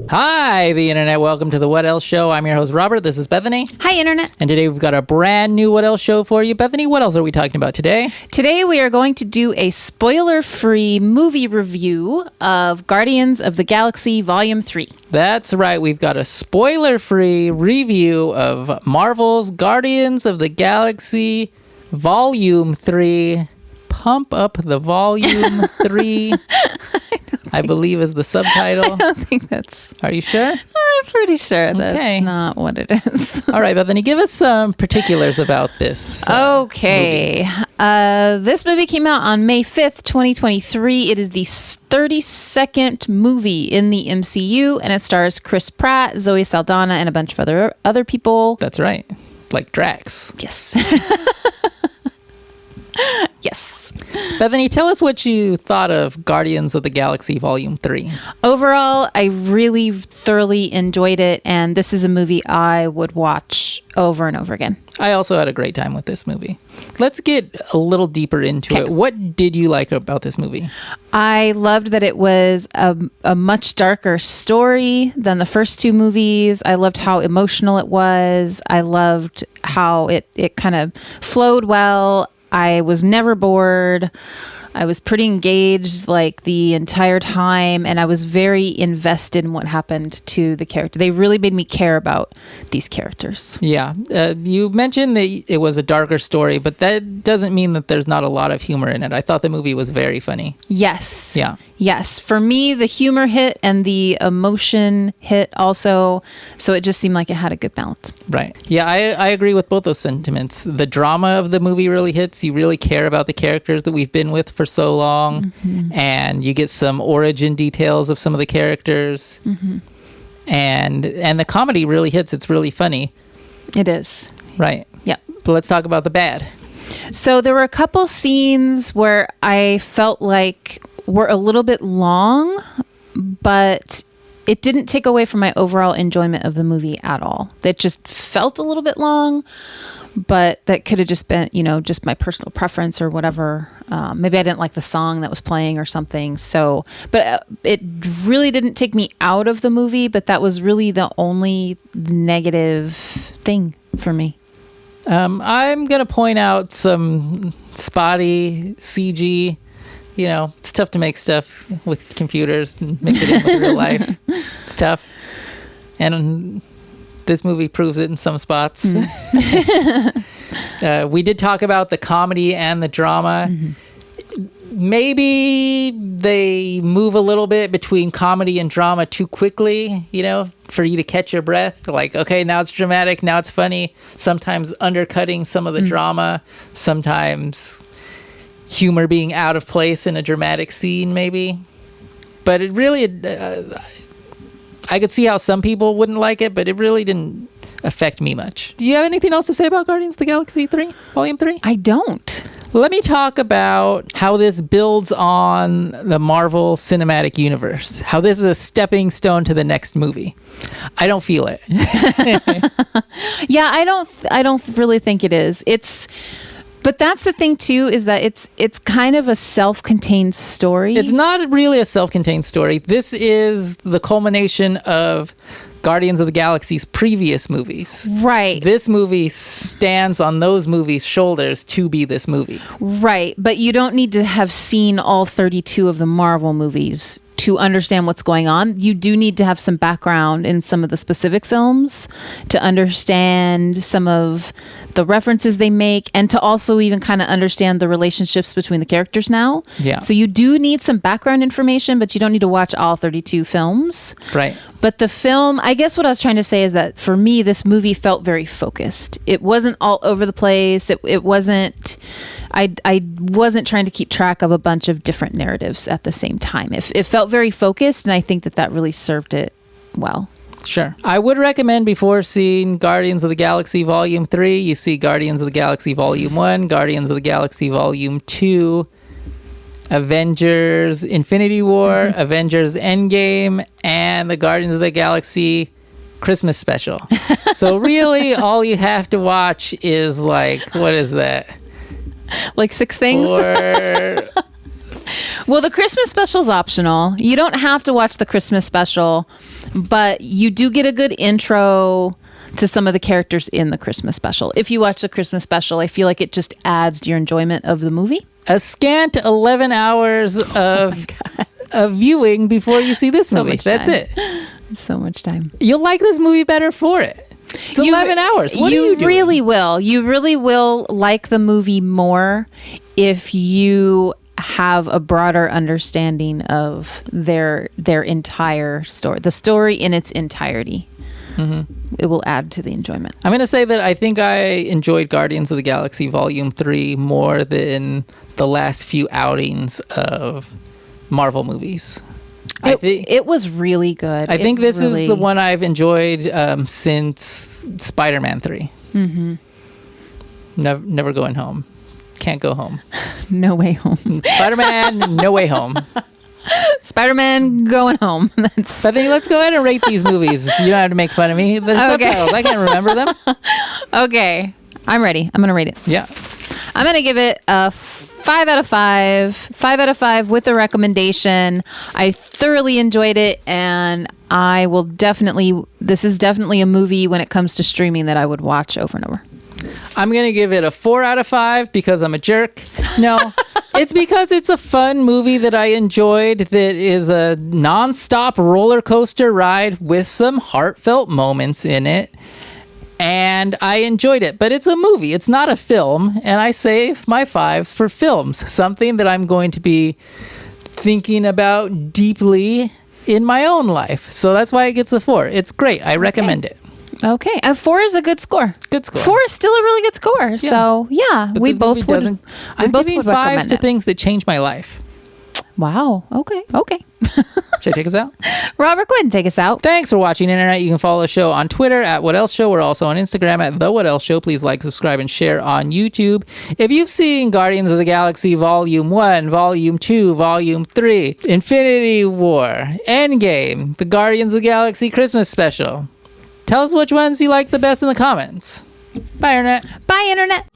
Hi, the internet. Welcome to the What Else Show. I'm your host, Robert. This is Bethany. Hi, internet. And today we've got a brand new What Else Show for you. Bethany, what else are we talking about today? Today we are going to do a spoiler-free movie review of Guardians of the Galaxy Volume 3. That's right. We've got a spoiler-free review of Marvel's Guardians of the Galaxy Volume 3. Pump up the Volume 3. I believe is the subtitle. I don't think that's... Are you sure? I'm pretty sure that's not what it is. All right, Bethany, give us some particulars about this movie. This movie came out on May 5th, 2023. It is the 32nd movie in the MCU, and it stars Chris Pratt, Zoe Saldana, and a bunch of other people. That's right. Like Drax. Yes. Yes. Bethany, tell us what you thought of Guardians of the Galaxy Volume 3. Overall, I really thoroughly enjoyed it, and this is a movie I would watch over and over again. I also had a great time with this movie. Let's get a little deeper into it. What did you like about this movie? I loved that it was a much darker story than the first two movies. I loved how emotional it was. I loved how it kind of flowed well. I was never bored. I was pretty engaged like the entire time, and I was very invested in what happened to the character. They really made me care about these characters. Yeah. You mentioned that it was a darker story, but that doesn't mean that there's not a lot of humor in it. I thought the movie was very funny. Yes. Yeah. Yes. For me, the humor hit and the emotion hit also. So it just seemed like it had a good balance. Right. Yeah, I agree with both those sentiments. The drama of the movie really hits. You really care about the characters that we've been with for so long. Mm-hmm. And you get some origin details of some of the characters. Mm-hmm. And the comedy really hits. It's really funny. It is. Right. Yeah. But let's talk about the bad. So there were a couple scenes where I felt like were a little bit long, but it didn't take away from my overall enjoyment of the movie at all. It just felt a little bit long, but that could have just been, just my personal preference or whatever. Maybe I didn't like the song that was playing or something. So, but it really didn't take me out of the movie, but that was really the only negative thing for me. I'm going to point out some spotty CG. It's tough to make stuff with computers and make it in with real life. It's tough. And this movie proves it in some spots. Mm-hmm. We did talk about the comedy and the drama. Mm-hmm. Maybe they move a little bit between comedy and drama too quickly, for you to catch your breath. Like, okay, now it's dramatic, now it's funny. Sometimes undercutting some of the drama. Sometimes humor being out of place in a dramatic scene, maybe. But it really, I could see how some people wouldn't like it, but it really didn't affect me much. Do you have anything else to say about Guardians of the Galaxy 3, Volume 3? I don't. Let me talk about how this builds on the Marvel Cinematic Universe. How this is a stepping stone to the next movie. I don't feel it. Yeah, I don't really think it is. But that's the thing too, is that it's kind of a self-contained story. It's not really a self-contained story. This is the culmination of Guardians of the Galaxy's previous movies. Right. This movie stands on those movies' shoulders to be this movie. Right. But you don't need to have seen all 32 of the Marvel movies to understand what's going on. You do need to have some background in some of the specific films to understand some of the references they make, and to also even kind of understand the relationships between the characters now. Yeah. So you do need some background information, but you don't need to watch all 32 films. Right. But the film, I guess what I was trying to say is that for me, this movie felt very focused. It wasn't all over the place. It wasn't... I wasn't trying to keep track of a bunch of different narratives at the same time. It felt very focused, and I think that really served it well. Sure. I would recommend before seeing Guardians of the Galaxy Volume 3, you see Guardians of the Galaxy Volume 1, Guardians of the Galaxy Volume 2, Avengers Infinity War, Avengers Endgame, and the Guardians of the Galaxy Christmas special. So really, all you have to watch is like, what is that? Like 6 things? Well, the Christmas special is optional. You don't have to watch the Christmas special, but you do get a good intro to some of the characters in the Christmas special. If you watch the Christmas special, I feel like it just adds to your enjoyment of the movie. A scant 11 hours of viewing before you see this movie. That's it. It's so much time. You'll like this movie better for it. It's 11 hours. What are you doing? Really will. You really will like the movie more if you have a broader understanding of their entire story, the story in its entirety. Mm-hmm. It will add to the enjoyment. I'm going to say that I think I enjoyed Guardians of the Galaxy Volume 3 more than the last few outings of Marvel movies. It was really good. I think this is the one I've enjoyed since Spider-Man 3. Mm-hmm. Never going home. Can't go home. No way home. Spider-Man, no way home. Spider-Man going home. I think let's go ahead and rate these movies. You don't have to make fun of me. There's subtitles. I can't remember them. Okay. I'm ready. I'm going to rate it. Yeah. I'm going to give it a 5 out of 5. 5 out of 5 with a recommendation. I thoroughly enjoyed it, and this is definitely a movie when it comes to streaming that I would watch over and over. I'm going to give it a 4 out of 5 because I'm a jerk. No, it's because it's a fun movie that I enjoyed that is a nonstop roller coaster ride with some heartfelt moments in it. And I enjoyed it. But it's a movie. It's not a film. And I save my 5s for films. Something that I'm going to be thinking about deeply in my own life. So that's why it gets a 4. It's great. I recommend it. Okay. A 4 is a good score. Good score. 4 is still a really good score. Yeah. So, yeah, but we both would. I'm giving 5s to things that changed my life. Wow. Okay. Should I take us out? Robert, go ahead and take us out. Thanks for watching, Internet. You can follow the show on Twitter at What Else Show. We're also on Instagram at The What Else Show. Please like, subscribe, and share on YouTube. If you've seen Guardians of the Galaxy Volume 1, Volume 2, Volume 3, Infinity War, Endgame, the Guardians of the Galaxy Christmas Special, tell us which ones you like the best in the comments. Bye, Internet. Bye, Internet.